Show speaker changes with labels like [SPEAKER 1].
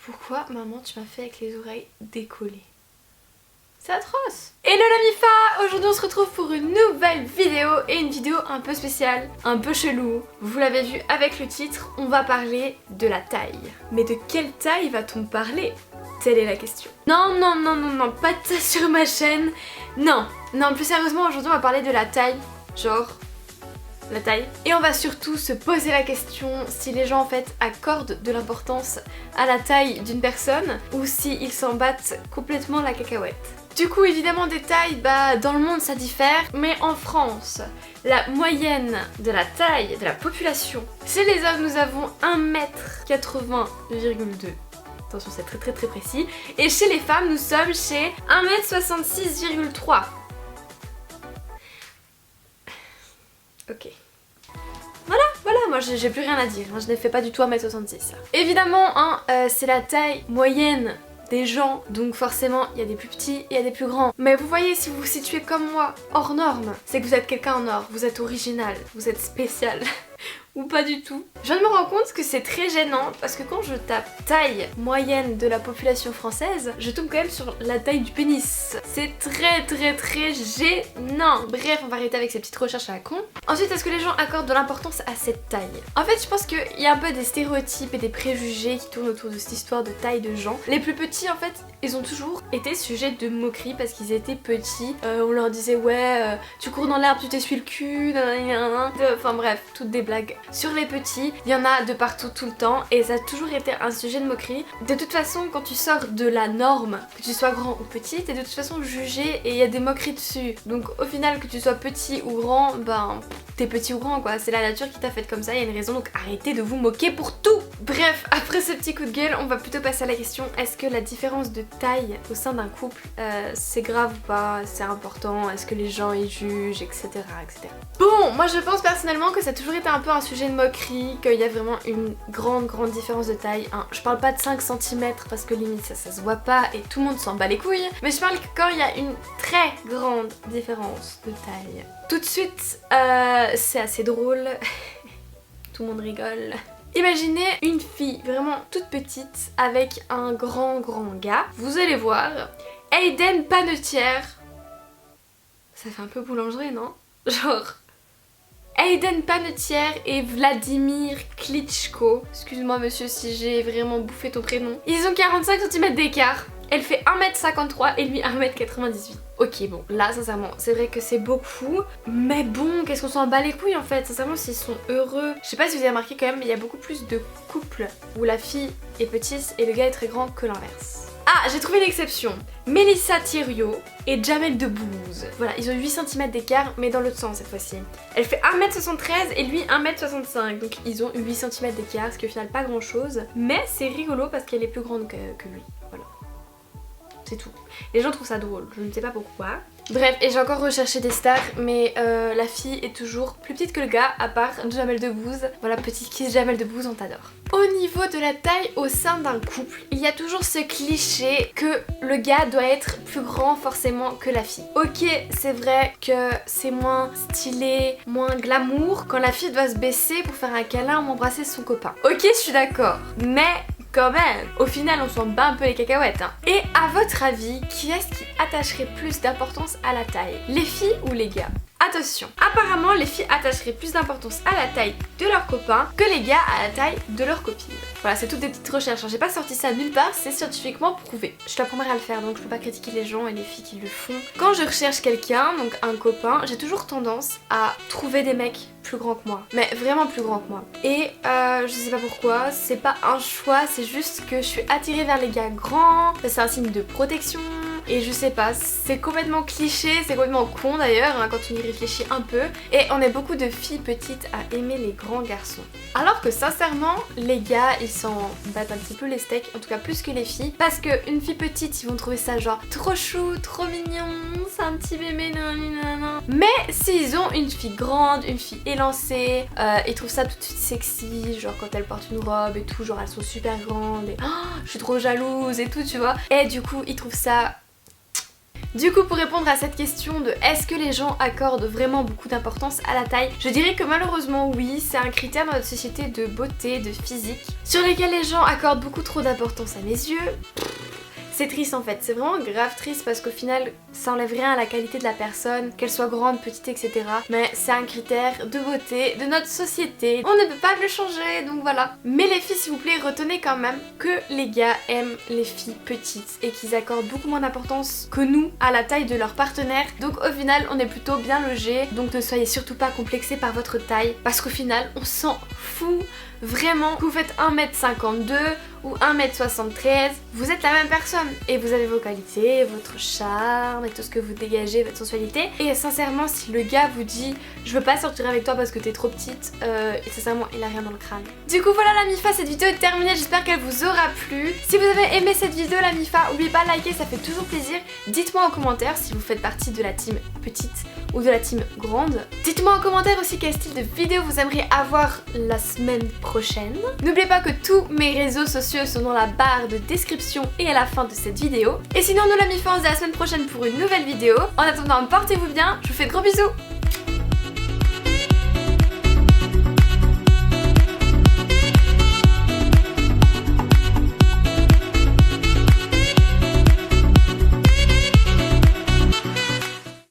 [SPEAKER 1] Pourquoi maman tu m'as fait avec les oreilles décollées? C'est atroce. Hello la Mifa. Aujourd'hui on se retrouve pour une nouvelle vidéo et une vidéo un peu spéciale, un peu chelou. Vous l'avez vu avec le titre, on va parler de la taille. Mais de quelle taille va-t-on parler? Telle est la question. Non, pas de ça sur ma chaîne. Non, plus sérieusement aujourd'hui on va parler de la taille. Genre... la taille. Et on va surtout se poser la question si les gens en fait accordent de l'importance à la taille d'une personne ou s'ils s'en battent complètement la cacahuète. Du coup évidemment des tailles, dans le monde ça diffère, mais en France, la moyenne de la taille de la population, chez les hommes nous avons 1m80,2. Attention c'est très précis. Et chez les femmes nous sommes chez 1m66,3. Ok. Voilà, moi j'ai plus rien à dire, je ne fais pas du tout 1m66. Évidemment, c'est la taille moyenne des gens, donc forcément il y a des plus petits et il y a des plus grands. Mais vous voyez, si vous vous situez comme moi, hors norme, c'est que vous êtes quelqu'un en or, vous êtes original, vous êtes spécial. Ou pas du tout. Je viens de me rendre compte que c'est très gênant parce que quand je tape taille moyenne de la population française, je tombe quand même sur la taille du pénis. C'est très gênant. Bref, on va arrêter avec ces petites recherches à la con. Ensuite, est-ce que les gens accordent de l'importance à cette taille? En fait, je pense qu'il y a un peu des stéréotypes et des préjugés qui tournent autour de cette histoire de taille de gens. Les plus petits, en fait, ils ont toujours été sujets de moquerie parce qu'ils étaient petits. On leur disait ouais, tu cours dans l'herbe, tu t'essuies le cul, enfin bref, toutes des blagues. Sur les petits, il y en a de partout tout le temps et ça a toujours été un sujet de moquerie. De toute façon, quand tu sors de la norme, que tu sois grand ou petit, t'es de toute façon jugé et il y a des moqueries dessus. Donc au final, que tu sois petit ou grand, t'es petit ou grand quoi, c'est la nature qui t'a fait comme ça, il y a une raison, donc arrêtez de vous moquer pour tout. Bref, après ce petit coup de gueule, on va plutôt passer à la question, est-ce que la différence de taille au sein d'un couple, c'est grave ou pas, c'est important, est-ce que les gens y jugent, etc. Bon, moi je pense personnellement que ça a toujours été un peu un sujet de moquerie, qu'il y a vraiment une grande différence de taille. Je parle pas de 5 cm parce que limite ça se voit pas et tout le monde s'en bat les couilles, mais je parle que quand il y a une très grande différence de taille. Tout de suite, c'est assez drôle, tout le monde rigole. Imaginez une fille vraiment toute petite avec un grand gars, vous allez voir, Hayden Panettiere, ça fait un peu boulangerie non? Genre... Hayden Panettiere et Vladimir Klitschko, excuse-moi monsieur si j'ai vraiment bouffé ton prénom, ils ont 45 cm d'écart. Elle fait 1m53 et lui 1m98. Ok bon, là sincèrement, c'est vrai que c'est beaucoup, mais bon, qu'est-ce qu'on s'en bat les couilles en fait, sincèrement s'ils sont heureux. Je sais pas si vous avez remarqué quand même, mais il y a beaucoup plus de couples où la fille est petite et le gars est très grand que l'inverse. Ah, j'ai trouvé une exception. Mélissa Thiriot et Jamel Debbouze. Voilà, ils ont 8 cm d'écart, mais dans l'autre sens cette fois-ci. Elle fait 1m73 et lui 1m65, donc ils ont 8 cm d'écart, ce qui est au final pas grand chose. Mais c'est rigolo parce qu'elle est plus grande que lui. Voilà. C'est tout. Les gens trouvent ça drôle, je ne sais pas pourquoi. Bref, et j'ai encore recherché des stats, mais la fille est toujours plus petite que le gars, à part Jamel Debbouze. Voilà, petite kiss Jamel Debbouze, on t'adore. Au niveau de la taille au sein d'un couple, il y a toujours ce cliché que le gars doit être plus grand forcément que la fille. Ok, c'est vrai que c'est moins stylé, moins glamour quand la fille doit se baisser pour faire un câlin ou embrasser son copain. Ok, je suis d'accord, mais... quand même, au final on s'en bat un peu les cacahuètes hein. Et à votre avis, qui est-ce qui attacherait plus d'importance à la taille? Les filles ou les gars? Attention, apparemment les filles attacheraient plus d'importance à la taille de leurs copains que les gars à la taille de leurs copines. Voilà, c'est toutes des petites recherches, j'ai pas sorti ça nulle part, c'est scientifiquement prouvé. Je suis la première à le faire donc je peux pas critiquer les gens et les filles qui le font. Quand je recherche quelqu'un, donc un copain, j'ai toujours tendance à trouver des mecs plus grands que moi, mais vraiment plus grands que moi. Et je sais pas pourquoi, c'est pas un choix, c'est juste que je suis attirée vers les gars grands, c'est un signe de protection. Et je sais pas, c'est complètement cliché, c'est complètement con d'ailleurs hein, quand on y réfléchit un peu. Et on est beaucoup de filles petites à aimer les grands garçons. Alors que sincèrement, les gars ils s'en battent un petit peu les steaks, en tout cas plus que les filles. Parce qu'une fille petite, ils vont trouver ça genre trop chou, trop mignon, c'est un petit bébé, nanana. Mais s'ils ont une fille grande, une fille élancée, ils trouvent ça tout de suite sexy, genre quand elle porte une robe et tout, genre elles sont super grandes et oh, je suis trop jalouse et tout tu vois. Et du coup ils trouvent ça Du coup, pour répondre à cette question de est-ce que les gens accordent vraiment beaucoup d'importance à la taille, je dirais que malheureusement oui, c'est un critère dans notre société de beauté, de physique, sur lesquels les gens accordent beaucoup trop d'importance à mes yeux. C'est triste en fait, c'est vraiment grave triste parce qu'au final ça enlève rien à la qualité de la personne, qu'elle soit grande, petite, etc. Mais c'est un critère de beauté de notre société, on ne peut pas le changer, donc voilà. Mais les filles s'il vous plaît, retenez quand même que les gars aiment les filles petites et qu'ils accordent beaucoup moins d'importance que nous à la taille de leur partenaire. Donc au final on est plutôt bien logés, donc ne soyez surtout pas complexés par votre taille parce qu'au final on s'en fout. Vraiment, que vous faites 1m52 ou 1m73, vous êtes la même personne et vous avez vos qualités, votre charme et tout ce que vous dégagez, votre sensualité. Et sincèrement, si le gars vous dit je veux pas sortir avec toi parce que t'es trop petite, et sincèrement il a rien dans le crâne. Du coup voilà la MIFA, cette vidéo est terminée, j'espère qu'elle vous aura plu. Si vous avez aimé cette vidéo la MIFA, n'oubliez pas de liker, ça fait toujours plaisir. Dites-moi en commentaire si vous faites partie de la team petite ou de la team grande. Dites-moi en commentaire aussi quel style de vidéo vous aimeriez avoir la semaine prochaine. N'oubliez pas que tous mes réseaux sociaux sont dans la barre de description et à la fin de cette vidéo. Et sinon nous la MIFA, on se dit à la semaine prochaine pour une nouvelle vidéo. En attendant, portez-vous bien, je vous fais de gros bisous.